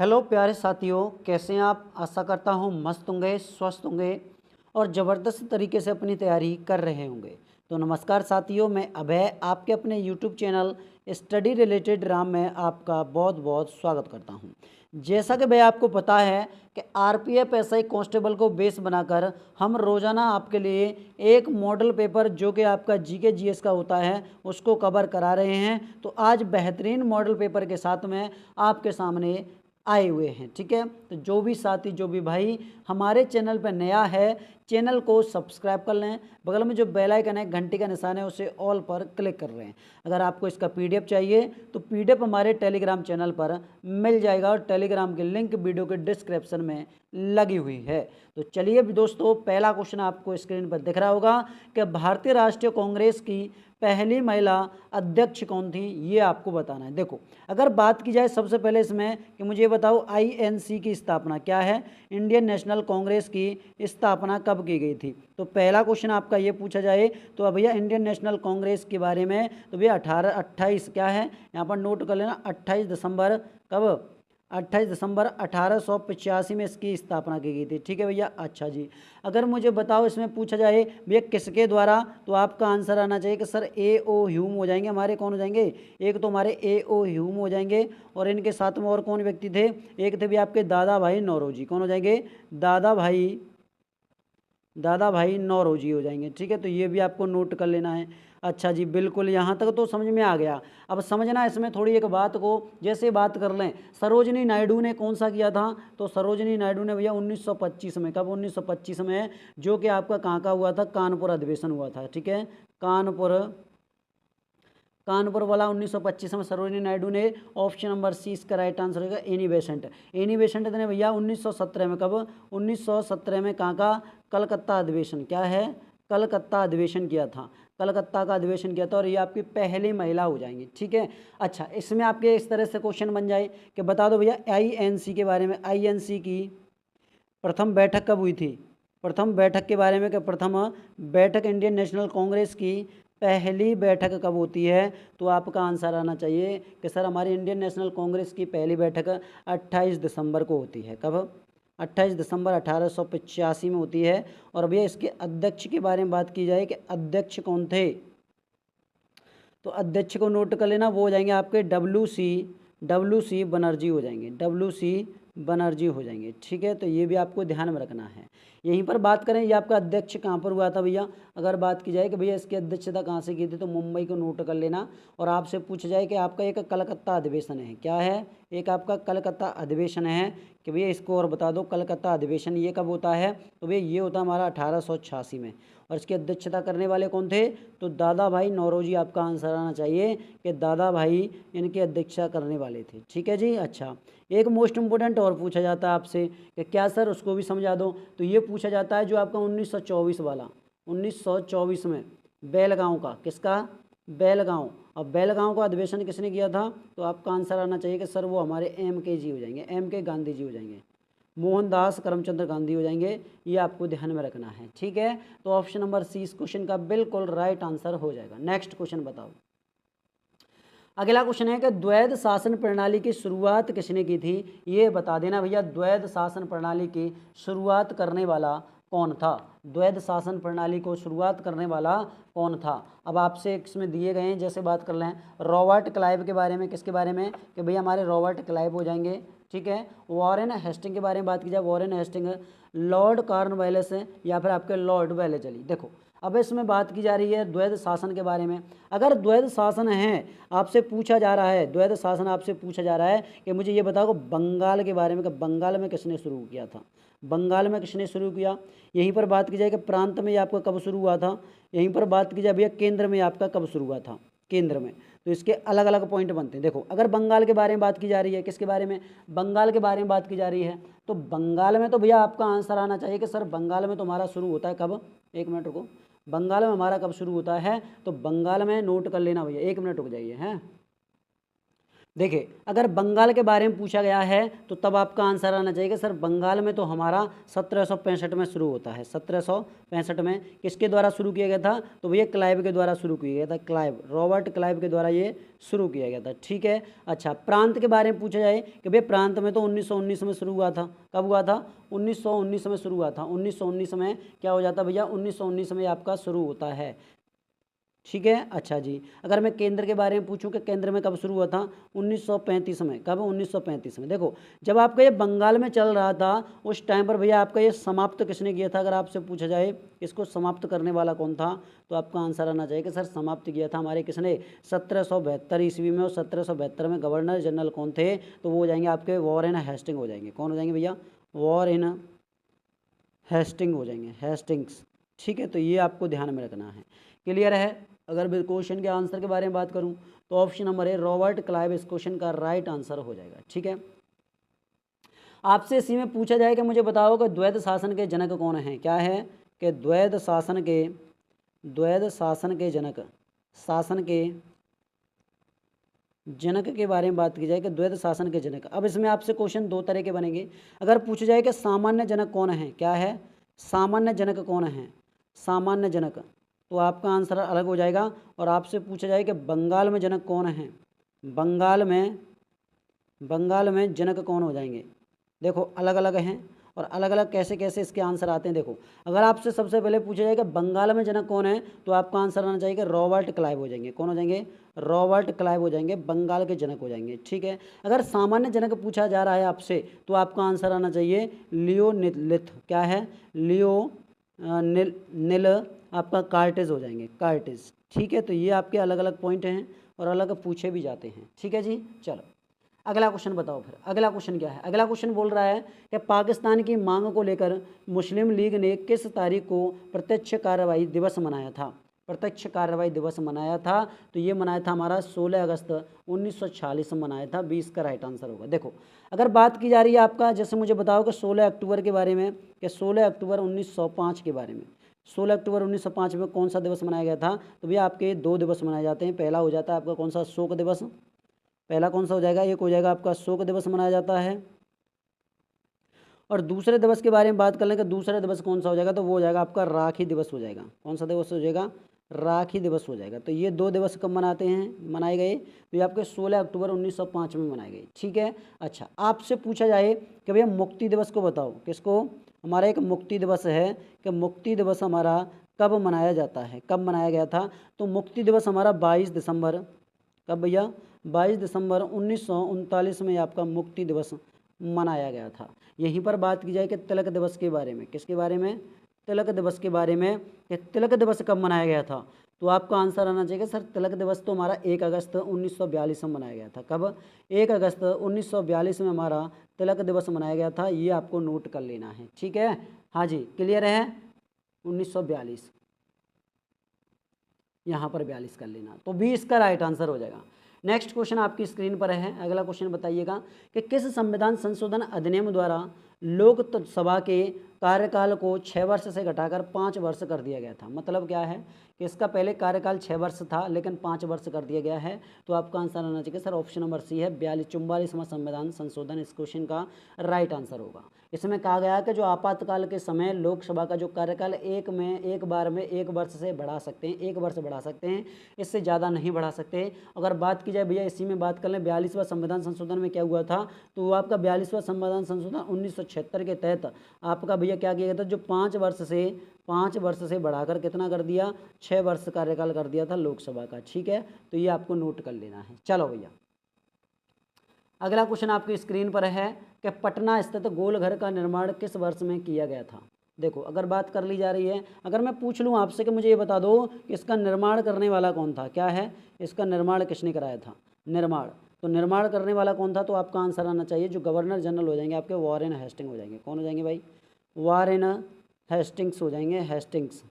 Hello प्यारे साथियों, कैसे हैं आप। आशा करता हूँ मस्त होंगे, स्वस्थ होंगे और ज़बरदस्त तरीके से अपनी तैयारी कर रहे होंगे। तो नमस्कार साथियों, मैं अभय आपके अपने YouTube channel study related Ram में आपका बहुत बहुत स्वागत करता हूँ। जैसा कि भाई आपको पता है कि आरपीएफ एसआई कांस्टेबल को बेस बनाकर हम रोज़ाना आपके लिए एक मॉडल पेपर जो कि आपका जीके जीएस का होता है उसको कवर करा रहे हैं। तो आज बेहतरीन मॉडल पेपर के साथ में आपके सामने आए हुए हैं। ठीक है, तो जो भी साथी जो भी भाई हमारे चैनल पर नया है, चैनल को सब्सक्राइब कर लें। बगल में जो बेल आइकन है, घंटी का निशान है, उसे ऑल पर क्लिक कर लें। अगर आपको इसका पीडीएफ चाहिए तो पीडीएफ हमारे टेलीग्राम चैनल पर मिल जाएगा और टेलीग्राम की लिंक वीडियो के डिस्क्रिप्शन में लगी हुई है। तो चलिए अब दोस्तों, पहला क्वेश्चन आपको स्क्रीन पर दिख रहा होगा कि भारतीय राष्ट्रीय कांग्रेस की पहली महिला अध्यक्ष कौन थी, ये आपको बताना है। देखो, अगर बात की जाए सबसे पहले इसमें कि मुझे बताओ आईएनसी की स्थापना क्या है, इंडियन नेशनल कांग्रेस की स्थापना कब की गई थी। तो पहला क्वेश्चन आपका ये पूछा जाए तो भैया इंडियन नेशनल कांग्रेस के बारे में तो भैया 28 क्या है, यहाँ पर नोट कर लेना, 28 दिसंबर कब, 28 दिसंबर 1885 में इसकी स्थापना की गई थी। ठीक है भैया। अच्छा जी, अगर मुझे बताओ इसमें पूछा जाए भैया किसके द्वारा, तो आपका आंसर आना चाहिए कि सर ए ओ ह्यूम हो जाएंगे हमारे। कौन हो जाएंगे, एक तो हमारे ए ओ ह्यूम हो जाएंगे और इनके साथ में और कौन व्यक्ति थे, एक थे भी आपके दादा भाई नौरोजी। कौन हो जाएंगे, दादा भाई नौरोजी हो जाएंगे। ठीक है, तो ये भी आपको नोट कर लेना है। अच्छा जी, बिल्कुल यहाँ तक तो समझ में आ गया। अब समझना इसमें थोड़ी एक बात को, जैसे बात कर लें सरोजनी नायडू ने कौन सा किया था, तो सरोजनी नायडू ने भैया 1925 में, कब 1925 में, जो कि आपका कहाँ का हुआ था, कानपुर अधिवेशन हुआ था। ठीक है, कानपुर वाला 1925 में सरोजनी नायडू ने। ऑप्शन नंबर सी इसका राइट आंसर होगा एनी बेसेंट ने भैया 1917 में, कब 1917 में कहाँ का, कलकत्ता अधिवेशन, क्या है, कलकत्ता अधिवेशन किया था, कलकत्ता का अधिवेशन किया था और ये आपकी पहली महिला हो जाएंगी। ठीक है। अच्छा, इसमें आपके इस तरह से क्वेश्चन बन जाए कि बता दो भैया आईएनसी के बारे में, आईएनसी की प्रथम बैठक कब हुई थी, प्रथम बैठक के बारे में कि प्रथम बैठक इंडियन नेशनल कांग्रेस की पहली बैठक कब होती है, तो आपका आंसर आना चाहिए कि सर हमारी इंडियन नेशनल कांग्रेस की पहली बैठक 28 दिसंबर को होती है। कब, 28 दिसंबर 1885 में होती है। और भैया इसके अध्यक्ष के बारे में बात की जाए कि अध्यक्ष कौन थे, तो अध्यक्ष को नोट कर लेना, वो हो जाएंगे आपके डब्ल्यू सी बनर्जी हो जाएंगे, डब्ल्यू सी बनर्जी हो जाएंगे। ठीक है, तो ये भी आपको ध्यान में रखना है। यहीं पर बात करें ये आपका अध्यक्ष कहाँ पर हुआ था भैया, अगर बात की जाए कि भैया इसकी अध्यक्षता कहाँ से की थी, तो मुंबई को नोट कर लेना। और आपसे पूछा जाए कि आपका एक कलकत्ता अधिवेशन है, क्या है, एक आपका कलकत्ता अधिवेशन है, कि भैया इसको और बता दो, कलकत्ता अधिवेशन ये कब होता है, तो भैया ये होता है हमारा 1886 में। और इसकी अध्यक्षता करने वाले कौन थे, तो दादा भाई नौरोजी आपका आंसर आना चाहिए कि दादा भाई इनकी अध्यक्षता करने वाले थे। ठीक है जी। अच्छा, एक मोस्ट इम्पोर्टेंट और पूछा जाता है आपसे कि क्या सर उसको भी समझा दो, तो ये पूछा जाता है जो आपका 1924 वाला, 1924 में बेलगांव का, किसका, बेलगांव। अब बेलगांव का अधिवेशन किसने किया था, तो आपका आंसर आना चाहिए कि सर वो हमारे एम के जी हो जाएंगे, एम के गांधी जी हो जाएंगे, मोहनदास करमचंद गांधी हो जाएंगे। ये आपको ध्यान में रखना है। ठीक है, तो ऑप्शन नंबर सी इस क्वेश्चन का बिल्कुल राइट आंसर हो जाएगा। नेक्स्ट क्वेश्चन बताओ। अगला क्वेश्चन है कि द्वैध शासन प्रणाली की शुरुआत किसने की थी, ये बता देना भैया। द्वैध शासन प्रणाली की शुरुआत करने वाला कौन था, द्वैध शासन प्रणाली को शुरुआत करने वाला कौन था। अब आपसे इसमें दिए गए हैं, जैसे बात कर लें रॉबर्ट क्लाइव के बारे में, किसके बारे में, कि भैया हमारे रॉबर्ट क्लाइव हो जाएंगे। ठीक है, वॉरेन हेस्टिंग के बारे में बात की जाए, वॉरेन हेस्टिंग, लॉर्ड कॉर्नवालिस या फिर आपके लॉर्ड वेलेस्ली। देखो, अब इसमें बात की जा रही है द्वैध शासन के बारे में। अगर द्वैध शासन है, आपसे पूछा जा रहा है, द्वैध शासन आपसे पूछा जा रहा है कि मुझे ये बताओ बंगाल के बारे में, कि बंगाल में किसने शुरू किया था, बंगाल में किसने शुरू किया। यहीं पर बात की जाए कि प्रांत में आपका कब शुरू हुआ था, यहीं पर बात की जाए भैया केंद्र में आपका कब शुरू हुआ था, केंद्र में। तो इसके अलग अलग पॉइंट बनते हैं। देखो, अगर बंगाल के बारे में बात की जा रही है, किसके बारे में, बंगाल के बारे में बात की जा रही है, तो बंगाल में तो भैया आपका आंसर आना चाहिए कि सर बंगाल में तो हमारा शुरू होता है कब, एक मिनट रुको, बंगाल में हमारा कब शुरू होता है, तो बंगाल में नोट कर लेना भैया, एक मिनट रुक जाइए हैं, देखिए अगर बंगाल के बारे में पूछा गया है तो तब आपका आंसर आना चाहिए कि सर बंगाल में तो हमारा 1765 में शुरू होता है। 1765 में किसके द्वारा शुरू किया गया था? तो भैया क्लाइव के द्वारा शुरू किया गया था। क्लाइव, रॉबर्ट क्लाइव के द्वारा ये शुरू किया गया था। ठीक है। अच्छा, प्रांत के बारे में पूछा जाए कि भैया प्रांत में तो 1919 में शुरू हुआ था। कब हुआ था? 1919 में शुरू हुआ था। 1919 में क्या हो जाता भैया? 1919 में आपका शुरू होता है। ठीक है। अच्छा जी, अगर मैं केंद्र के बारे में पूछूं कि केंद्र में कब शुरू हुआ था? 1935 में। कब? 1935 में। देखो जब आपका ये बंगाल में चल रहा था उस टाइम पर भैया आपका ये समाप्त किसने किया था? अगर आपसे पूछा जाए इसको समाप्त करने वाला कौन था, तो आपका आंसर आना चाहिए कि सर समाप्त किया था हमारे किसने? 1772 ईस्वी में। और 1772 में गवर्नर जनरल कौन थे? तो वो हो जाएंगे आपके वॉरेन हेस्टिंग हो जाएंगे। कौन हो जाएंगे भैया? वॉरेन हेस्टिंग हो जाएंगे, हेस्टिंग्स। ठीक है, तो ये आपको ध्यान में रखना है। क्लियर है? अगर मैं क्वेश्चन के आंसर के बारे में बात करूं तो option number A Robert Clive इस क्वेश्चन का राइट आंसर हो जाएगा। ठीक है। आपसे इसी में पूछा जाए कि मुझे बताओ कि द्वैध शासन के जनक कौन हैं? क्या है कि द्वैध शासन के जनक के बारे में बात की जाए कि द्वैध शासन के जनक। अब इसमें आपसे क्वेश्चन दो तरह के बनेंगे। अगर पूछा जाए कि सामान्य जनक कौन है? क्या है? सामान्य जनक कौन है? सामान्य जनक, तो आपका आंसर अलग हो जाएगा। और आपसे पूछा जाए कि बंगाल में जनक कौन है? बंगाल में जनक कौन हो जाएंगे? देखो अलग अलग हैं और अलग अलग कैसे कैसे इसके आंसर आते हैं। देखो अगर आपसे सबसे पहले पूछा जाएगा बंगाल में जनक कौन है, तो आपका आंसर आना चाहिए रॉबर्ट क्लाइव हो जाएंगे। कौन हो जाएंगे? रॉबर्ट क्लाइव हो जाएंगे, बंगाल के जनक हो जाएंगे। ठीक है। अगर सामान्य जनक पूछा जा रहा है आपसे तो आपका आंसर आना चाहिए लियोनिलिथ। क्या है? निल आपका कार्टेज हो जाएंगे, कार्टेज। ठीक है, तो ये आपके अलग अलग पॉइंट हैं और अलग पूछे भी जाते हैं। ठीक है जी। चलो अगला क्वेश्चन बताओ। फिर अगला क्वेश्चन क्या है? अगला क्वेश्चन बोल रहा है कि पाकिस्तान की मांग को लेकर मुस्लिम लीग ने किस तारीख को प्रत्यक्ष कार्रवाई दिवस मनाया था? प्रत्यक्ष कार्रवाई दिवस मनाया था, तो ये मनाया था हमारा 16 अगस्त 1946 में मनाया था। 20 का राइट आंसर होगा। देखो अगर बात की जा रही है आपका, जैसे मुझे बताओ कि 16 अक्टूबर के बारे में, कि 16 अक्टूबर 1905 के बारे में। 16 अक्टूबर 1905 में कौन सा दिवस मनाया गया था? तो भैया आपके दो दिवस मनाए जाते हैं। पहला हो जाता है आपका कौन सा? शोक दिवस। पहला कौन सा हो जाएगा? एक हो जाएगा आपका शोक दिवस मनाया जाता है। और दूसरे दिवस के बारे में बात कर लें कि दूसरा दिवस कौन सा हो जाएगा, तो वो हो जाएगा आपका राखी दिवस हो जाएगा। कौन सा दिवस हो जाएगा? राखी दिवस हो जाएगा। तो ये दो दिवस कब मनाए गए? तो ये आपके 16 अक्टूबर 1905 में मनाए गए। ठीक है। अच्छा, आपसे पूछा जाए कि भैया मुक्ति दिवस को बताओ। किसको? हमारा एक मुक्ति दिवस है कि मुक्ति दिवस हमारा कब मनाया जाता है, कब मनाया गया था? तो मुक्ति दिवस हमारा 22 दिसंबर। कब भैया? 22 दिसंबर 1939 में आपका मुक्ति दिवस मनाया गया था। यहीं पर बात की जाए कि तिलक दिवस के बारे में। किसके बारे में? तिलक दिवस के बारे में कि तिलक दिवस कब मनाया गया था, तो आपका आंसर आना चाहिए सर तिलक दिवस तो हमारा 1 अगस्त 1942 में मनाया गया था। कब? 1 अगस्त 1942 में हमारा तिलक दिवस मनाया गया था। ये आपको नोट कर लेना है। ठीक है। हाँ जी, क्लियर है? 1942, यहाँ पर 42 कर लेना, तो 20 का राइट आंसर हो जाएगा। नेक्स्ट क्वेश्चन आपकी स्क्रीन पर है। अगला क्वेश्चन बताइएगा कि किस संविधान संशोधन अधिनियम द्वारा लोकसभा के कार्यकाल को 6 वर्ष से घटाकर 5 वर्ष कर दिया गया था? मतलब क्या है कि इसका पहले कार्यकाल 6 वर्ष था लेकिन 5 वर्ष कर दिया गया है। तो आपका आंसर आना चाहिए सर ऑप्शन नंबर सी है 44वां संविधान संशोधन इस क्वेश्चन का राइट आंसर होगा। इसमें कहा गया कि जो आपातकाल के समय लोकसभा का जो कार्यकाल एक बार में 1 वर्ष से बढ़ा सकते हैं, 1 वर्ष बढ़ा सकते हैं, इससे ज़्यादा नहीं बढ़ा सकते। अगर बात की जाए भैया इसी में बात कर लें 42वां संविधान संशोधन में क्या हुआ था, तो वो आपका 42वां संविधान संशोधन 1976 के तहत आपका भैया क्या किया गया था, जो 5 वर्ष से बढ़ाकर कितना कर दिया, 6 वर्ष कार्यकाल कर दिया था लोकसभा का। ठीक है, तो ये आपको नोट कर लेना है। चलो भैया अगला क्वेश्चन आपकी स्क्रीन पर है कि पटना स्थित गोलघर का निर्माण किस वर्ष में किया गया था? देखो अगर बात कर ली जा रही है, अगर मैं पूछ लूँ आपसे कि मुझे ये बता दो कि इसका निर्माण करने वाला कौन था, क्या है इसका निर्माण किसने कराया था? निर्माण, तो निर्माण करने वाला कौन था, तो आपका आंसर आना चाहिए जो गवर्नर जनरल हो जाएंगे आपके वॉरेन हेस्टिंग हो जाएंगे। कौन हो जाएंगे भाई? वॉरेन हेस्टिंग्स हो जाएंगे, हेस्टिंग्स।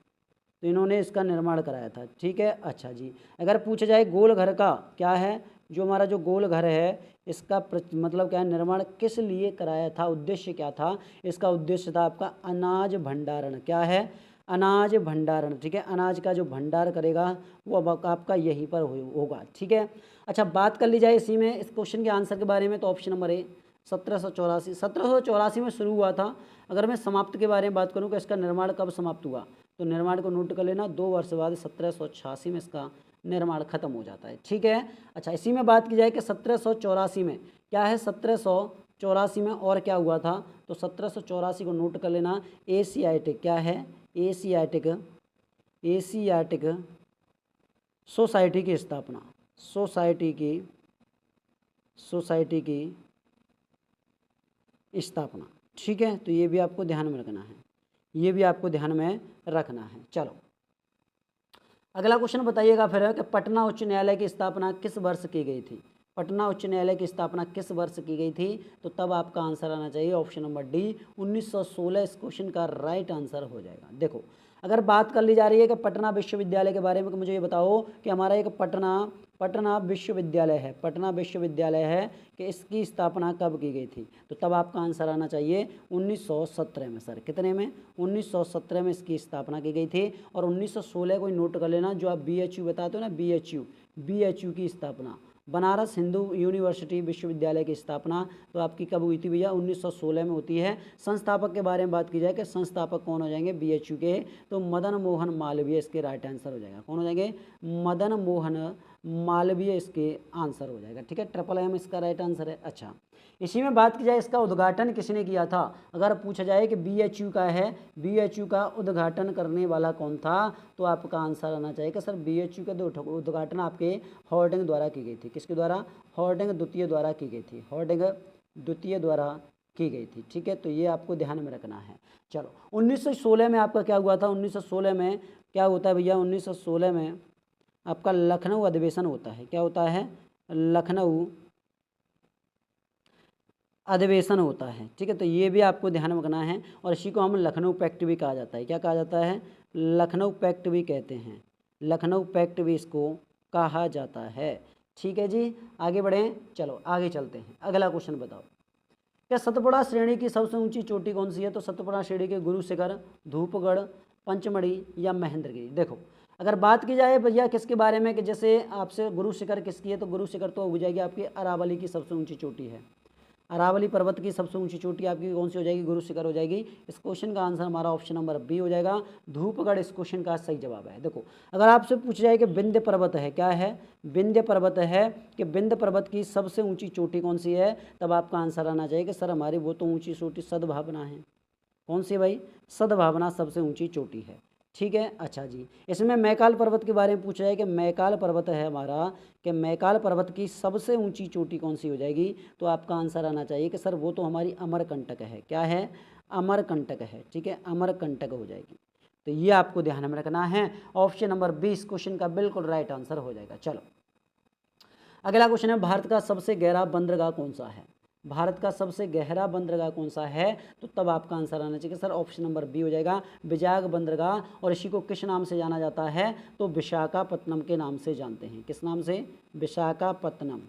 तो इन्होंने इसका निर्माण कराया था। ठीक है। अच्छा जी, अगर पूछा जाए गोल घर का क्या है, जो हमारा जो गोल घर है इसका मतलब क्या है, निर्माण किस लिए कराया था, उद्देश्य क्या था? इसका उद्देश्य था आपका अनाज भंडारण। क्या है? अनाज भंडारण, ठीक है, अनाज का जो भंडार करेगा वो अब आपका यहीं पर होगा, ठीक है। अच्छा, बात कर ली जाए इसी में इस क्वेश्चन के आंसर के बारे में, तो ऑप्शन नंबर ए 1784 में शुरू हुआ था। अगर मैं समाप्त के बारे में बात करूँ कि इसका निर्माण कब समाप्त हुआ, तो निर्माण को नोट कर लेना, 2 वर्ष बाद 1786 में इसका निर्माण खत्म हो जाता है, ठीक है। अच्छा, इसी में बात की जाए कि 1784 में क्या है, 1784 में और क्या हुआ था, तो 1784 को नोट कर लेना, एशियाटिक क्या है, एशियाटिक सोसाइटी की स्थापना, सोसाइटी की स्थापना, ठीक है। तो ये भी आपको ध्यान में रखना है, ये भी आपको ध्यान में रखना है। चलो अगला क्वेश्चन बताइएगा फिर कि पटना उच्च न्यायालय की स्थापना किस वर्ष की गई थी, पटना उच्च न्यायालय की स्थापना किस वर्ष की गई थी, तो तब आपका आंसर आना चाहिए ऑप्शन नंबर डी 1916। इस क्वेश्चन का राइट आंसर हो जाएगा। देखो, अगर बात कर ली जा रही है कि पटना विश्वविद्यालय के बारे में, तो मुझे ये बताओ कि हमारा एक पटना विश्वविद्यालय है, पटना विश्वविद्यालय है कि इसकी स्थापना कब की गई थी, तो तब आपका आंसर आना चाहिए 1917 में। सर कितने में, 1917 में इसकी स्थापना की गई थी। और 1916 को नोट कर लेना, जो आप BHU बताते हो ना, BHU की स्थापना, बनारस हिंदू यूनिवर्सिटी विश्वविद्यालय की स्थापना, तो आपकी कब हुई थी भैया, 1916 में होती है। संस्थापक के बारे में बात की जाए कि संस्थापक कौन हो जाएंगे BHU के, तो मदन मोहन मालवीय इसके राइट आंसर हो जाएगा। कौन हो जाएंगे, मदन मोहन मालवीय इसके आंसर हो जाएगा, ठीक है। MMM इसका राइट आंसर है। अच्छा, इसी में बात की जाए इसका उद्घाटन किसने किया था, अगर पूछा जाए कि BHU का है, BHU का उद्घाटन करने वाला कौन था, तो आपका आंसर आना चाहिए कि सर BHU का उद्घाटन आपके हॉर्डिंग द्वारा की गई थी। किसके द्वारा, हॉर्डिंग द्वितीय द्वारा की गई थी, हॉर्डिंग द्वितीय द्वारा की गई थी, ठीक है। तो ये आपको ध्यान में रखना है। चलो 1916 में आपका क्या हुआ था, 1916 में क्या होता है भैया, 1916 में आपका लखनऊ अधिवेशन होता है। क्या होता है, लखनऊ अधिवेशन होता है, ठीक है। तो ये भी आपको ध्यान में रखना है। और इसी को हम लखनऊ पैक्ट भी कहा जाता है। क्या कहा जाता है, लखनऊ पैक्ट भी कहते हैं, लखनऊ पैक्ट भी इसको कहा जाता है, ठीक है जी। आगे बढ़ें, चलो आगे चलते हैं। अगला क्वेश्चन बताओ, क्या सतपुड़ा श्रेणी की सबसे ऊंची चोटी कौन सी है, तो सतपुड़ा श्रेणी के गुरु शिखर, धूपगढ़, पंचमढ़ी या महेंद्रगिरी। देखो, अगर बात की जाए भैया किसके बारे में, कि जैसे आपसे गुरु शिखर किसकी है, तो गुरु शिखर तो हो जाएगी आपकी अरावली की सबसे ऊंची चोटी है, अरावली पर्वत की सबसे ऊंची चोटी आपकी कौन सी हो जाएगी, गुरु शिखर हो जाएगी। इस क्वेश्चन का आंसर हमारा ऑप्शन नंबर बी हो जाएगा, धूपगढ़ इस क्वेश्चन का सही जवाब है। देखो, अगर आपसे पूछ जाए कि विंध्य पर्वत है, क्या है, विंध्य पर्वत है, कि विंध्य पर्वत की सबसे ऊंची चोटी कौन सी है, तब आपका आंसर आना चाहिए कि सर हमारी वो तो ऊंची चोटी सद्भावना है। कौन सी भाई, सद्भावना सबसे ऊंची चोटी है, ठीक है। अच्छा जी, इसमें मैकाल पर्वत के बारे में पूछा जाए कि मैकाल पर्वत है हमारा, कि मैकाल पर्वत की सबसे ऊंची चोटी कौन सी हो जाएगी, तो आपका आंसर आना चाहिए कि सर वो तो हमारी अमरकंटक है। क्या है, अमरकंटक है, ठीक है, अमरकंटक हो जाएगी। तो ये आपको ध्यान में रखना है। ऑप्शन नंबर 20 क्वेश्चन का बिल्कुल राइट आंसर हो जाएगा। चलो अगला क्वेश्चन है, भारत का सबसे गहरा बंदरगाह कौन सा है, भारत का सबसे गहरा बंदरगाह कौन सा है, तो तब आपका आंसर आना चाहिए सर ऑप्शन नंबर बी हो जाएगा, विजयग बंदरगाह। और इसी को किस नाम से जाना जाता है, तो विशाखापत्तनम के नाम से जानते हैं। किस नाम से, विशाखापत्तनम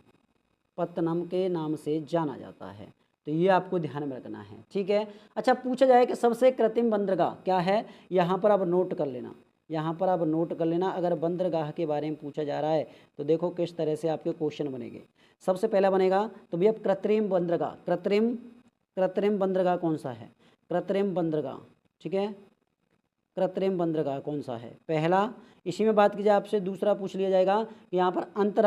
के नाम से जाना जाता है। तो ये आपको ध्यान में रखना है, ठीक है। अच्छा, पूछा जाए कि सबसे कृत्रिम बंदरगाह क्या है, यहाँ पर आप नोट कर लेना, यहाँ पर आप नोट कर लेना। अगर बंदरगाह के बारे में पूछा जा रहा है तो देखो किस तरह से आपके क्वेश्चन बनेंगे। सबसे पहला बनेगा तो भैया कृत्रिम बंदरगाह, कृत्रिम बंदरगाह कौन सा है, कृत्रिम बंदरगाह, ठीक है, कृत्रिम बंदरगाह कौन सा है पहला। इसी में बात की जाए आपसे दूसरा पूछ लिया जाएगा कि यहाँ पर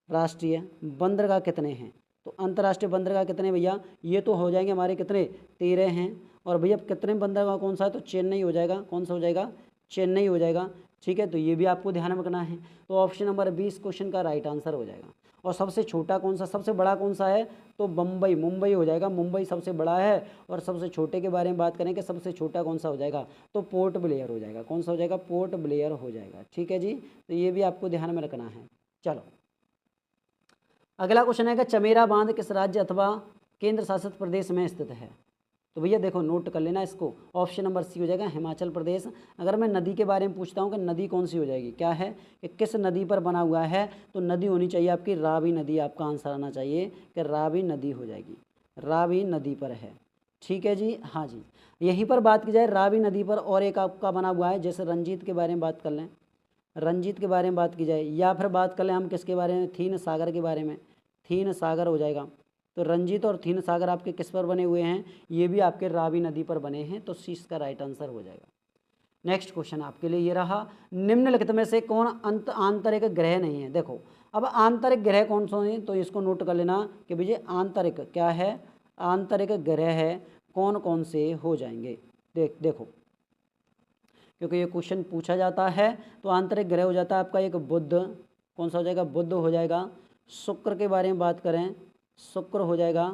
राष्ट्रीय बंदरगाह कितने हैं, तो अंतर्राष्ट्रीय बंदरगाह कितने भैया, ये तो हो जाएंगे हमारे कितने 13 हैं। और भैया कृत्रिम बंदरगाह कौन सा है, तो चेन्नई हो जाएगा। कौन सा हो जाएगा, चेन्नई हो जाएगा, ठीक है। तो ये भी आपको ध्यान में रखना है। तो ऑप्शन नंबर 20 क्वेश्चन का राइट आंसर हो जाएगा। और सबसे छोटा कौन सा, सबसे बड़ा कौन सा है, तो मुंबई हो जाएगा। मुंबई सबसे बड़ा है। और सबसे छोटे के बारे में बात करें कि सबसे छोटा कौन सा हो जाएगा, तो पोर्ट ब्लेयर हो जाएगा। कौन सा हो जाएगा, पोर्ट ब्लेयर हो जाएगा, ठीक है जी। तो ये भी आपको ध्यान में रखना है। चलो अगला क्वेश्चन है कि चमेरा बांध किस राज्य अथवा केंद्र शासित प्रदेश में स्थित है, तो भैया देखो नोट कर लेना इसको। ऑप्शन नंबर सी हो जाएगा, हिमाचल प्रदेश। अगर मैं नदी के बारे में पूछता हूँ कि नदी कौन सी हो जाएगी, क्या है कि किस नदी पर बना हुआ है, तो नदी होनी चाहिए आपकी रावी नदी। आपका आंसर आना चाहिए कि रावी नदी हो जाएगी, रावी नदी पर है, ठीक है जी, हाँ जी। यहीं पर बात की जाए रावी नदी पर और एक आपका बना हुआ है, जैसे रंजीत के बारे में बात कर लें, रंजीत के बारे में बात की जाए, या फिर बात कर लें हम किसके बारे में, थीन सागर के बारे में, थीन सागर हो जाएगा। तो रंजीत और थीन सागर आपके किस पर बने हुए हैं, ये भी आपके रावी नदी पर बने हैं, तो सी इसका राइट आंसर हो जाएगा। नेक्स्ट क्वेश्चन आपके लिए ये रहा, निम्नलिखित में से कौन आंतरिक ग्रह नहीं है। देखो अब आंतरिक ग्रह कौन सा है, तो इसको नोट कर लेना कि भैया आंतरिक क्या है, आंतरिक ग्रह है कौन कौन से हो जाएंगे। देखो क्योंकि ये क्वेश्चन पूछा जाता है, तो आंतरिक ग्रह हो जाता है आपका एक बुध, कौन सा हो जाएगा, बुध हो जाएगा। शुक्र के बारे में बात करें, शुक्र हो जाएगा।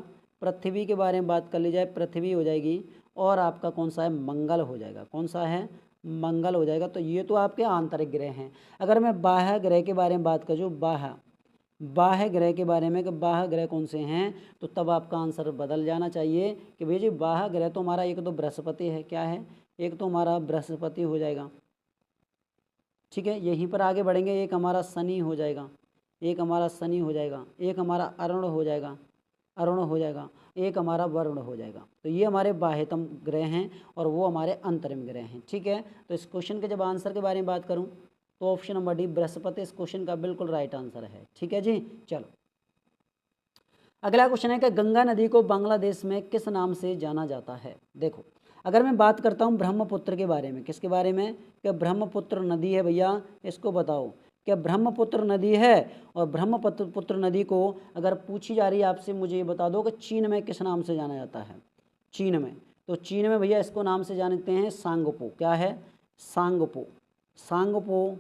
पृथ्वी के बारे में बात कर ली जाए, पृथ्वी हो जाएगी। और आपका कौन सा है, मंगल हो जाएगा। कौन सा है, मंगल हो जाएगा। तो ये तो आपके आंतरिक ग्रह हैं। अगर मैं बाह्य ग्रह के बारे में बात करूँ, बाह्य ग्रह के बारे में कि बाह्य ग्रह कौन से हैं, तो तब आपका आंसर बदल जाना चाहिए कि भैया जी बाह्य ग्रह तो हमारा एक तो बृहस्पति है, क्या है, एक तो हमारा बृहस्पति हो जाएगा। ठीक है, यहीं पर आगे बढ़ेंगे, एक हमारा शनि हो जाएगा, एक हमारा शनि हो जाएगा, एक हमारा अरुण हो जाएगा, अरुण हो जाएगा, एक हमारा वरुण हो जाएगा। तो ये हमारे बाह्यतम ग्रह हैं और वो हमारे अंतरिम ग्रह हैं। ठीक है, तो इस क्वेश्चन के जब आंसर के बारे में बात करूं तो ऑप्शन नंबर डी बृहस्पति इस क्वेश्चन का बिल्कुल राइट आंसर है। ठीक है जी, चलो अगला क्वेश्चन है कि गंगा नदी को बांग्लादेश में किस नाम से जाना जाता है। देखो अगर मैं बात करता हूँ ब्रह्मपुत्र के बारे में, किसके बारे में, कि ब्रह्मपुत्र नदी है भैया, इसको बताओ क्या ब्रह्मपुत्र नदी है। और ब्रह्मपुत्र नदी को अगर पूछी जा रही है आपसे, मुझे ये बता दो कि चीन में किस नाम से जाना जाता है। चीन में, तो चीन में भैया इसको नाम से जानते हैं सांगपो, क्या है, सांगपो, सांगपो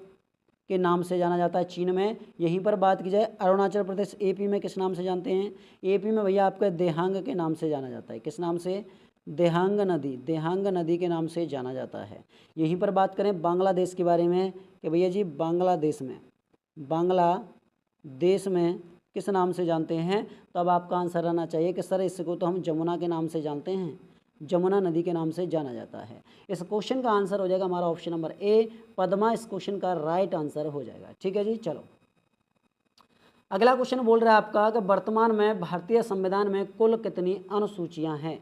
के नाम से जाना जाता है चीन में। यहीं पर बात की जाए अरुणाचल प्रदेश एपी में किस नाम से जानते हैं, एपी में भैया आपका देहांग के नाम से जाना जाता है। किस नाम से, देहांग नदी, देहांग नदी के नाम से जाना जाता है। यहीं पर बात करें बांग्लादेश के बारे में कि भैया जी बांग्लादेश में, बांग्लादेश में किस नाम से जानते हैं, तो अब आपका आंसर आना चाहिए कि सर इसको तो हम जमुना के नाम से जानते हैं, जमुना नदी के नाम से जाना जाता है। इस क्वेश्चन का आंसर हो जाएगा हमारा ऑप्शन नंबर ए, पद्मा इस क्वेश्चन का राइट आंसर हो जाएगा। ठीक है जी, चलो अगला क्वेश्चन बोल रहा है आपका कि वर्तमान में भारतीय संविधान में कुल कितनी अनुसूचियां हैं।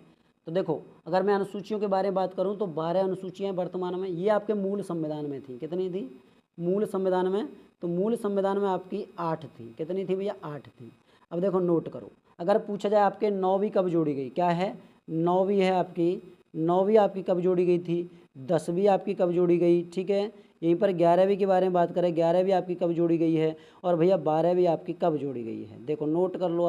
तो देखो अगर मैं अनुसूचियों के बारे में बात करूं तो 12 अनुसूचियां वर्तमान में, ये आपके मूल संविधान में थी। कितनी थी मूल संविधान में, तो मूल संविधान में आपकी 8 थी। कितनी थी भैया, 8 थी। अब देखो नोट करो, अगर पूछा जाए आपके 9वीं कब जोड़ी गई, क्या है 9वीं है आपकी, 9वीं आपकी कब जोड़ी गई थी, 10वीं आपकी कब जोड़ी गई। ठीक है, यहीं पर 11वीं के बारे में बात करें, 11वीं आपकी कब जोड़ी गई है, और भैया 12वीं आपकी कब जोड़ी गई है। देखो नोट कर लो,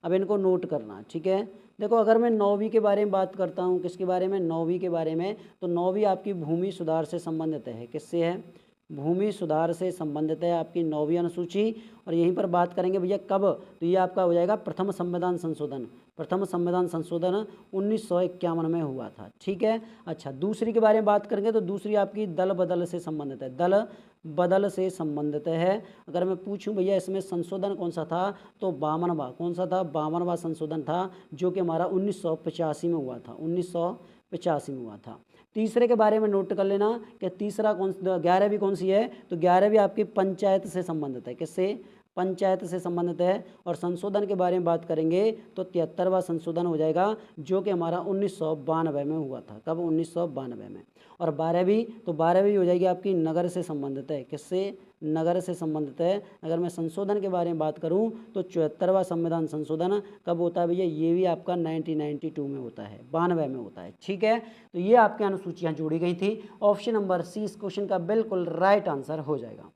अब इनको नोट करना। ठीक है, देखो अगर मैं 9वीं के बारे में बात करता हूँ, किसके बारे में, 9वीं के बारे में, तो 9वीं आपकी भूमि सुधार से संबंधित है। किससे है, भूमि सुधार से संबंधित है आपकी 9वीं अनुसूची। और यहीं पर बात करेंगे भैया कब, तो ये आपका हो जाएगा प्रथम संविधान संशोधन, प्रथम संविधान संशोधन 1951 में हुआ था। ठीक है, अच्छा दूसरी के बारे में बात करेंगे तो दूसरी आपकी दल बदल से संबंधित है, दल बदल से संबंधित है। अगर मैं पूछूं भैया इसमें संशोधन कौन सा था, तो 52वां, कौन सा था, 52वां संशोधन था, जो कि हमारा 1985 में हुआ था, 1985 में हुआ था। तीसरे के बारे में नोट कर लेना कि तीसरा 11वीं कौन सी है, तो 11वीं आपकी पंचायत से संबंधित है। किससे, पंचायत से संबंधित है। और संशोधन के बारे में बात करेंगे तो 73वां संशोधन हो जाएगा, जो कि हमारा 1992 में हुआ था। कब, 1992 में। और 12वीं, तो 12वीं हो जाएगी आपकी नगर से संबंधित है। किससे, नगर से संबंधित है। अगर मैं संशोधन के बारे में बात करूं तो 74वां संविधान संशोधन कब होता है भैया, ये भी आपका 1992 में होता है, 92 में होता है। ठीक है, तो ये आपके अनुसूचियां जोड़ी गई थी। ऑप्शन नंबर सी इस क्वेश्चन का बिल्कुल राइट आंसर हो जाएगा।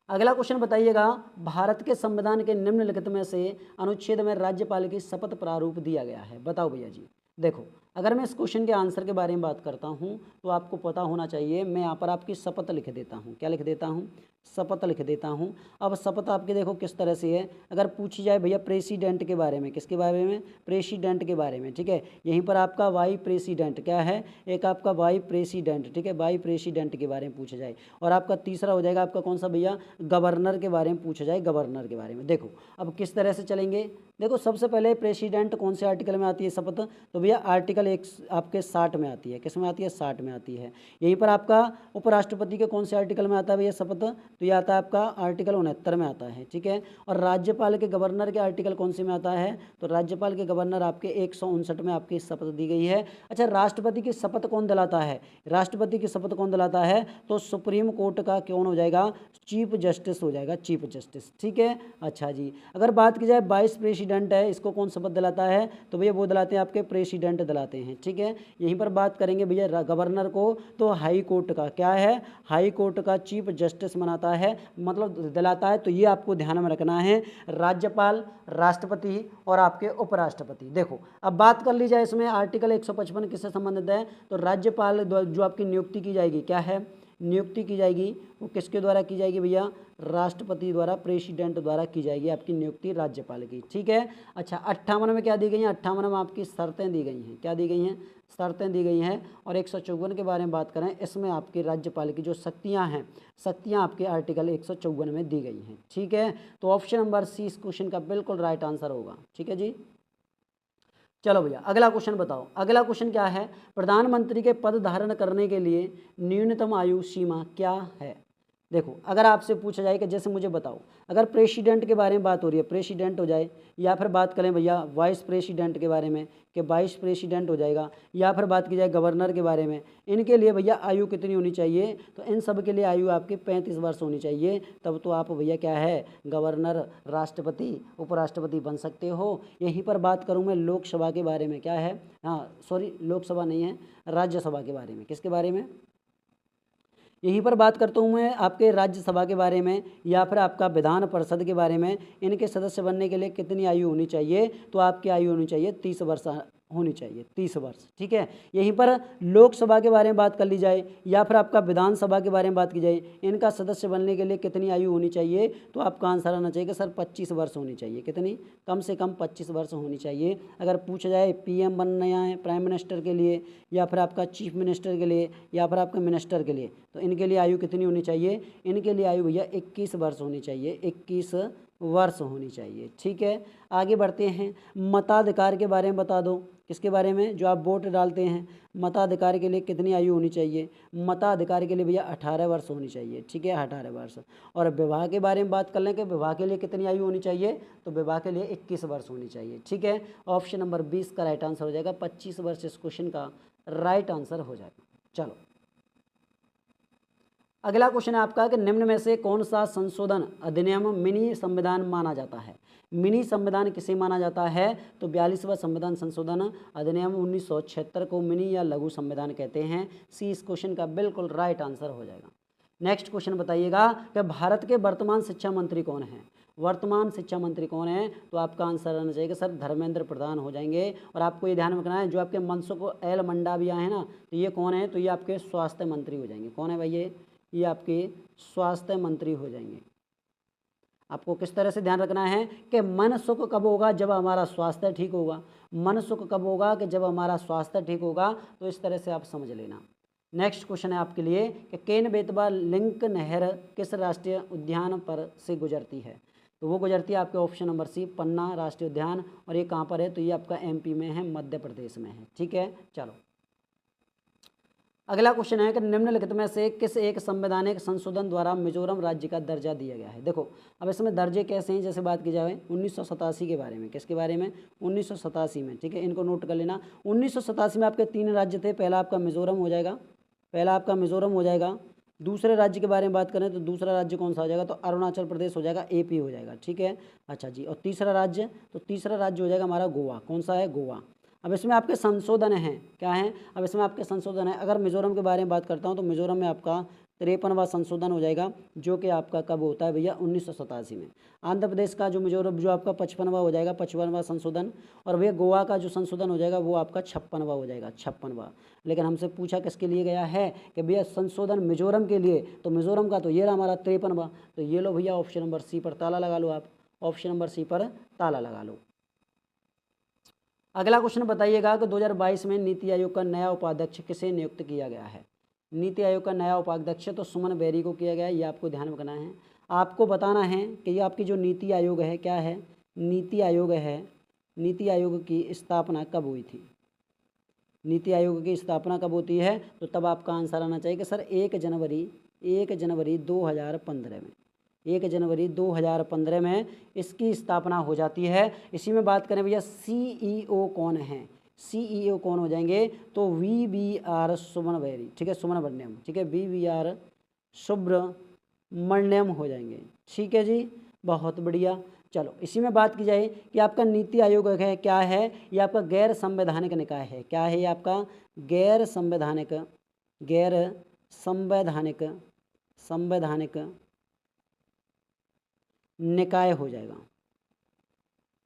अगला क्वेश्चन बताइएगा, भारत के संविधान के निम्नलिखित में से अनुच्छेद में राज्यपाल की शपथ प्रारूप दिया गया है। बताओ भैया जी। देखो अगर मैं इस क्वेश्चन के आंसर के बारे में बात करता हूं तो आपको पता होना चाहिए, मैं यहाँ पर आपकी शपथ लिख देता हूँ। क्या लिख देता हूँ, शपथ लिख देता हूँ। अब शपथ आपके देखो किस तरह से है, अगर पूछी जाए भैया प्रेसिडेंट के बारे में, किसके बारे में, प्रेसिडेंट के बारे में। ठीक है, यहीं पर आपका वाई प्रेसिडेंट, क्या है, एक आपका वाई प्रेसिडेंट। ठीक है, वाई प्रेसिडेंट के बारे में पूछा जाए। और आपका तीसरा हो जाएगा आपका कौन सा भैया, गवर्नर के बारे में पूछा जाए, गवर्नर के बारे में। देखो अब किस तरह से चलेंगे, देखो सबसे पहले प्रेसिडेंट कौन से आर्टिकल में आती है शपथ, तो भैया आर्टिकल आर्टिकल एक आपके 60 में आती है। किस में आती है? 60 में आती है। यहीं पर आपका उपराष्ट्रपति के कौन से आर्टिकल में आता है भैया शपथ? तो ये आता है आपका आर्टिकल 69 में आता है, ठीक है। और राज्यपाल के गवर्नर के आर्टिकल कौन से में आता है? तो राज्यपाल के गवर्नर आपके 159 में आपकी शपथ दी गई है। अच्छा, राष्ट्रपति की शपथ कौन दिलाता है? राष्ट्रपति की शपथ कौन दिलाता है? तो सुप्रीम कोर्ट का कौन हो जाएगा? चीफ जस्टिस हो जाएगा, चीफ जस्टिस, ठीक है। अच्छा जी, अगर बात की जाए वाइस प्रेसिडेंट है, इसको कौन शपथ दिलाता है? तो भैया वो दिलाते हैं आपके प्रेसिडेंट दिलाते हैं, ठीक है। यहीं पर बात करेंगे भैया गवर्नर को, तो हाई कोर्ट का क्या है? हाई कोर्ट का चीफ जस्टिस बनाता है, मतलब दिलाता है। तो ये आपको ध्यान में रखना है, राज्यपाल, राष्ट्रपति और आपके उपराष्ट्रपति। देखो अब बात कर ली जाए इसमें आर्टिकल 155 किससे संबंधित है? तो राज्यपाल जो आपकी नियुक्ति की जाएगी, क्या है? नियुक्ति की जाएगी, वो किसके द्वारा की जाएगी भैया? राष्ट्रपति द्वारा, प्रेसिडेंट द्वारा की जाएगी आपकी नियुक्ति राज्यपाल की, ठीक है। अच्छा, 58 में क्या दी गई है? 58 में आपकी शर्तें दी गई हैं। क्या दी गई हैं? शर्तें दी गई हैं। और 154 के बारे में बात करें, इसमें आपके राज्यपाल की जो शक्तियां हैं, शक्तियां आपके आर्टिकल 154 में दी गई हैं, ठीक है। तो ऑप्शन नंबर सी इस क्वेश्चन का बिल्कुल राइट आंसर होगा, ठीक है जी। चलो भैया अगला क्वेश्चन बताओ। अगला क्वेश्चन क्या है? प्रधानमंत्री के पद धारण करने के लिए न्यूनतम आयु सीमा क्या है? देखो अगर आपसे पूछा जाए कि जैसे मुझे बताओ, अगर प्रेसिडेंट के बारे में बात हो रही है, प्रेसिडेंट हो जाए, या फिर बात करें भैया वाइस प्रेसिडेंट के बारे में कि वाइस प्रेसिडेंट हो जाएगा, या फिर बात की जाए गवर्नर के बारे में, इनके लिए भैया आयु कितनी होनी चाहिए? तो इन सब के लिए आयु आपकी 35 वर्ष होनी चाहिए। तब तो आप भैया क्या है? गवर्नर, राष्ट्रपति, उपराष्ट्रपति बन सकते हो। यहीं पर बात करूँ मैं लोकसभा के बारे में, क्या है? हाँ सॉरी, लोकसभा नहीं है, राज्यसभा के बारे में। किसके बारे में? यहीं पर बात करता हूँ मैं आपके राज्यसभा के बारे में, या फिर आपका विधान परिषद के बारे में। इनके सदस्य बनने के लिए कितनी आयु होनी चाहिए? तो आपकी आयु होनी चाहिए 30 वर्ष होनी चाहिए, 30 वर्ष, ठीक है। यहीं पर लोकसभा के बारे में बात कर ली जाए, या फिर आपका विधानसभा के बारे में बात की जाए, इनका सदस्य बनने के लिए कितनी आयु होनी चाहिए? तो आपका आंसर आना चाहिए कि सर 25 वर्ष होनी चाहिए। कितनी? कम से कम 25 वर्ष होनी चाहिए। अगर पूछा जाए पीएम बनना है, प्राइम मिनिस्टर के लिए, या फिर आपका चीफ मिनिस्टर के लिए, या फिर आपके मिनिस्टर के लिए, तो इनके लिए आयु कितनी होनी चाहिए? इनके लिए आयु भैया 21 वर्ष होनी चाहिए, 21 वर्ष होनी चाहिए, ठीक है। आगे बढ़ते हैं, मताधिकार के बारे में बता दो। किसके बारे में? जो आप वोट डालते हैं, मताधिकार के लिए कितनी आयु होनी चाहिए? मताधिकार के लिए भैया 18 वर्ष होनी चाहिए, ठीक है, 18 वर्ष। और विवाह के बारे में बात कर लें कि विवाह के लिए कितनी आयु होनी चाहिए? तो विवाह के लिए 21 वर्ष होनी चाहिए, ठीक है। ऑप्शन नंबर 20 का राइट आंसर हो जाएगा, 25 वर्ष इस क्वेश्चन का राइट आंसर हो जाएगा। चलो अगला क्वेश्चन है आपका कि निम्न में से कौन सा संशोधन अधिनियम मिनी संविधान माना जाता है? मिनी संविधान किसे माना जाता है? तो 42वां संविधान संशोधन अधिनियम 1976 को मिनी या लघु संविधान कहते हैं। सी इस क्वेश्चन का बिल्कुल राइट आंसर हो जाएगा। नेक्स्ट क्वेश्चन बताइएगा कि भारत के वर्तमान शिक्षा मंत्री कौन है? वर्तमान शिक्षा मंत्री कौन है? तो आपका आंसर आना चाहिए कि सर धर्मेंद्र प्रधान हो जाएंगे। और आपको ये ध्यान रखना है, जो आपके मनसुख एल मंडाविया है ना, तो ये कौन है? तो ये आपके स्वास्थ्य मंत्री हो जाएंगे। कौन है भाई? ये आपके स्वास्थ्य मंत्री हो जाएंगे। आपको किस तरह से ध्यान रखना है कि मन सुख कब होगा? जब हमारा स्वास्थ्य ठीक होगा। मन सुख कब होगा? कि जब हमारा स्वास्थ्य ठीक होगा। तो इस तरह से आप समझ लेना। नेक्स्ट क्वेश्चन है आपके लिए कि केन बेतवा लिंक नहर किस राष्ट्रीय उद्यान पर से गुजरती है? तो वो गुजरती है आपके ऑप्शन नंबर सी, पन्ना राष्ट्रीय उद्यान। और ये कहाँ पर है? तो ये आपका एमपी में है, मध्य प्रदेश में है, ठीक है। चलो अगला क्वेश्चन है कि निम्नलिखित में से किस एक संवैधानिक संशोधन द्वारा मिजोरम राज्य का दर्जा दिया गया है? देखो अब इसमें दर्जे कैसे हैं, जैसे बात की जाए 1987 के बारे में। किसके बारे में? 1987 में, ठीक है, इनको नोट कर लेना। 1987 में आपके 3 राज्य थे। पहला आपका मिजोरम हो जाएगा, पहला आपका मिजोरम हो जाएगा। दूसरे राज्य के बारे में बात करें तो दूसरा राज्य कौन सा हो जाएगा? तो अरुणाचल प्रदेश हो जाएगा, एपी हो जाएगा, ठीक है। अच्छा जी, और तीसरा राज्य? तो तीसरा राज्य हो जाएगा हमारा गोवा। कौन सा है? गोवा। अब इसमें आपके संशोधन हैं, क्या हैं? अब इसमें आपके संशोधन है। अगर मिजोरम के बारे में बात करता हूँ तो मिजोरम में आपका 53वां संशोधन हो जाएगा, जो कि आपका कब होता है भैया? 1987 में। आंध्र प्रदेश का जो मिजोरम जो आपका 55वां हो जाएगा, 55वां संशोधन। और भैया गोवा का जो संशोधन हो जाएगा वो आपका 56वां हो जाएगा, 56वां। लेकिन हमसे पूछा किसके लिए गया है कि भैया संशोधन मिजोरम के लिए, तो मिजोरम का तो ये रहा हमारा 53वां। तो ये लो भैया, ऑप्शन नंबर सी पर ताला लगा लो आप, ऑप्शन नंबर सी पर ताला लगा लो। अगला क्वेश्चन बताइएगा कि 2022 में नीति आयोग का नया उपाध्यक्ष किसे नियुक्त किया गया है? नीति आयोग का नया उपाध्यक्ष तो सुमन बेरी को किया गया है। ये आपको ध्यान रखना है। आपको बताना है कि ये आपकी जो नीति आयोग है, क्या है? नीति आयोग है, नीति आयोग की स्थापना कब हुई थी? नीति आयोग की स्थापना कब होती है, तो तब आपका आंसर आना चाहिए कि सर 1 जनवरी 2015 में, 1 जनवरी 2015 में इसकी स्थापना हो जाती है। इसी में बात करें भैया CEO कौन है, CEO कौन हो जाएंगे, तो VVR सुब्रमण्यम, ठीक है, सुब्रमण्यम, ठीक है, VVR सुब्रमण्यम हो जाएंगे, ठीक है जी, बहुत बढ़िया। चलो इसी में बात की जाए कि आपका नीति आयोग है क्या है, ये आपका गैर संवैधानिक निकाय है, क्या है ये आपका गैर संवैधानिक निकाय हो जाएगा,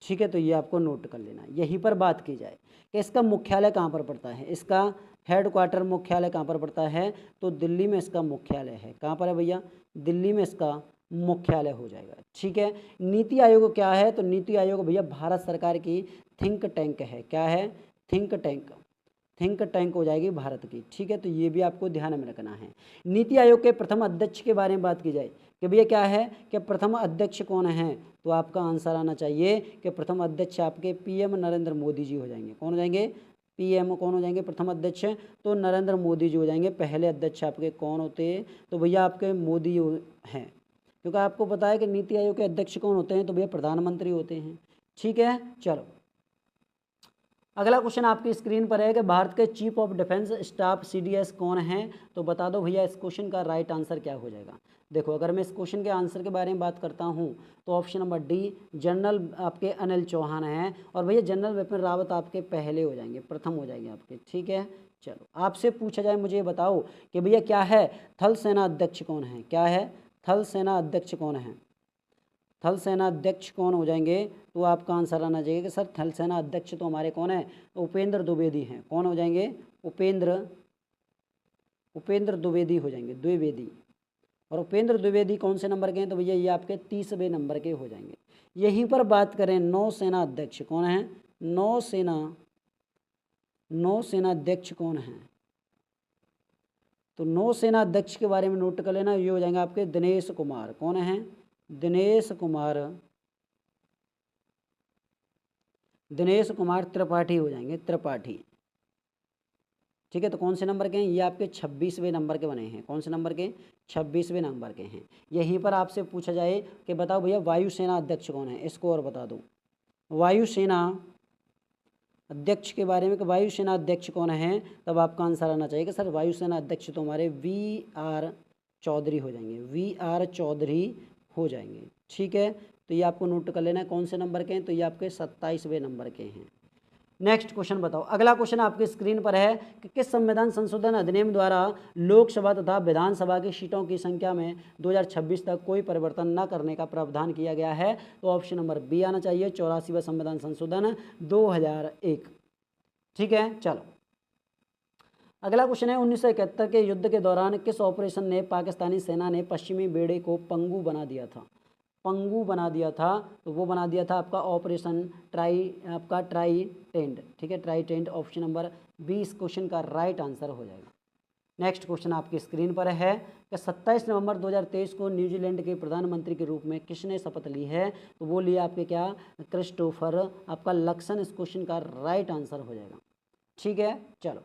ठीक है। तो ये आपको नोट कर लेना। यहीं पर बात की जाए कि इसका मुख्यालय कहाँ पर पड़ता है, इसका हेडक्वार्टर मुख्यालय कहाँ पर पड़ता है, तो दिल्ली में इसका मुख्यालय है। कहाँ पर है भैया, दिल्ली में इसका मुख्यालय हो जाएगा, ठीक है। नीति आयोग क्या है, तो नीति आयोग भैया भारत सरकार की थिंक टैंक है, क्या है, थिंक टैंक हो जाएगी भारत की, ठीक है। तो ये भी आपको ध्यान में रखना है। नीति आयोग के प्रथम अध्यक्ष के बारे में बात की जाए कि भैया क्या है कि प्रथम अध्यक्ष कौन है, तो आपका आंसर आना चाहिए कि प्रथम अध्यक्ष आपके PM नरेंद्र मोदी जी हो जाएंगे। कौन हो जाएंगे, PM कौन हो जाएंगे, प्रथम अध्यक्ष तो नरेंद्र मोदी जी हो जाएंगे। पहले अध्यक्ष आपके कौन होते हैं, तो भैया आपके मोदी हैं, क्योंकि आपको पता है कि नीति आयोग के अध्यक्ष कौन होते हैं, तो भैया प्रधानमंत्री होते हैं, ठीक है। चलो अगला क्वेश्चन आपकी स्क्रीन पर है कि भारत के chief of defence staff CDS कौन है, तो बता दो भैया इस क्वेश्चन का राइट आंसर क्या हो जाएगा। देखो अगर मैं इस क्वेश्चन के आंसर के बारे में बात करता हूं तो ऑप्शन नंबर डी जनरल आपके अनिल चौहान हैं, और भैया जनरल बिपिन रावत आपके पहले हो जाएंगे, प्रथम हो जाएंगे आपके, ठीक है। चलो आपसे पूछा जाए, मुझे बताओ कि भैया क्या है थल सेना अध्यक्ष कौन है, क्या है थल सेना अध्यक्ष कौन है, थल सेना अध्यक्ष कौन हो जाएंगे, तो आपका आंसर आना चाहिए कि सर थल सेना अध्यक्ष तो हमारे कौन है, तो उपेंद्र द्विवेदी हैं। कौन हो जाएंगे, उपेंद्र द्विवेदी हो जाएंगे, द्विवेदी। और उपेंद्र द्विवेदी कौन से नंबर के हैं, तो भैया ये आपके 30वें नंबर के हो जाएंगे। यहीं पर बात करें नौसेना अध्यक्ष कौन है, नौसेना अध्यक्ष कौन है, तो नौसेना अध्यक्ष के बारे में नोट कर लेना, ये हो जाएंगे आपके दिनेश कुमार। कौन है, दिनेश कुमार त्रिपाठी हो जाएंगे, त्रिपाठी, ठीक है। तो कौन से नंबर के हैं, ये आपके 26वें नंबर के बने हैं। कौन से नंबर के, 26वें नंबर के हैं। यहीं पर आपसे पूछा जाए कि बताओ भैया वायुसेना अध्यक्ष कौन है, इसको और बता दो वायुसेना अध्यक्ष के बारे में कि वायुसेना अध्यक्ष कौन है, तब आपका आंसर आना चाहिए कि सर वायुसेना अध्यक्ष तो हमारे VR चौधरी हो जाएंगे, VR चौधरी हो जाएंगे, ठीक है। तो ये आपको नोट कर लेना है कौन से नंबर के हैं, तो ये आपके 27वें नंबर के हैं। नेक्स्ट क्वेश्चन बताओ। अगला क्वेश्चन आपकी स्क्रीन पर है कि किस संविधान संशोधन अधिनियम द्वारा लोकसभा तथा विधानसभा की सीटों की संख्या में 2026 तक कोई परिवर्तन न करने का प्रावधान किया गया है, तो ऑप्शन नंबर बी आना चाहिए 84वां संविधान संशोधन 2001, ठीक है। चलो अगला क्वेश्चन है 1971 के युद्ध के दौरान किस ऑपरेशन ने पाकिस्तानी सेना ने पश्चिमी बेड़े को पंगु बना दिया था, तो वो बना दिया था आपका ऑपरेशन ट्राइटेंट, ठीक है, ट्राइटेंट। ऑप्शन नंबर बी इस क्वेश्चन का राइट आंसर हो जाएगा। नेक्स्ट क्वेश्चन आपकी स्क्रीन पर है कि 27 नवंबर 2023 को न्यूजीलैंड के प्रधानमंत्री के रूप में किसने शपथ ली है, तो वो लिया आपके क्या, क्रिस्टोफर आपका लक्सन इस क्वेश्चन का राइट आंसर हो जाएगा, ठीक है। चलो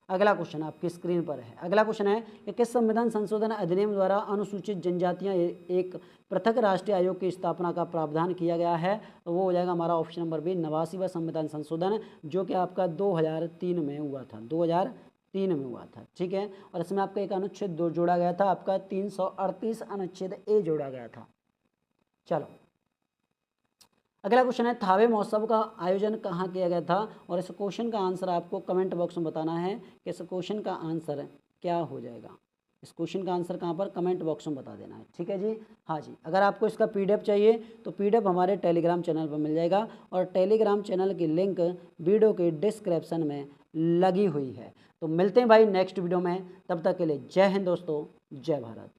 अगला क्वेश्चन आपकी स्क्रीन पर है। अगला क्वेश्चन है कि किस संविधान संशोधन अधिनियम द्वारा अनुसूचित जनजातियां एक पृथक राष्ट्रीय आयोग की स्थापना का प्रावधान किया गया है, तो वो हो जाएगा हमारा ऑप्शन नंबर बी 89वां संविधान संशोधन, जो कि आपका 2003 में हुआ था, 2003 में हुआ था, ठीक है। और इसमें आपका एक अनुच्छेद जोड़ा गया था, आपका 338 अनुच्छेद ए जोड़ा गया था। चलो अगला क्वेश्चन है थावे महोत्सव का आयोजन कहाँ किया गया था, और इस क्वेश्चन का आंसर आपको कमेंट बॉक्स में बताना है कि इस क्वेश्चन का आंसर क्या हो जाएगा। इस क्वेश्चन का आंसर कहाँ पर, कमेंट बॉक्स में बता देना है, ठीक है जी। हाँ जी, अगर आपको इसका PDF चाहिए तो PDF हमारे टेलीग्राम चैनल पर मिल जाएगा, और टेलीग्राम चैनल की लिंक वीडियो के डिस्क्रिप्शन में लगी हुई है। तो मिलते हैं भाई नेक्स्ट वीडियो में, तब तक के लिए जय हिंद दोस्तों, जय भारत।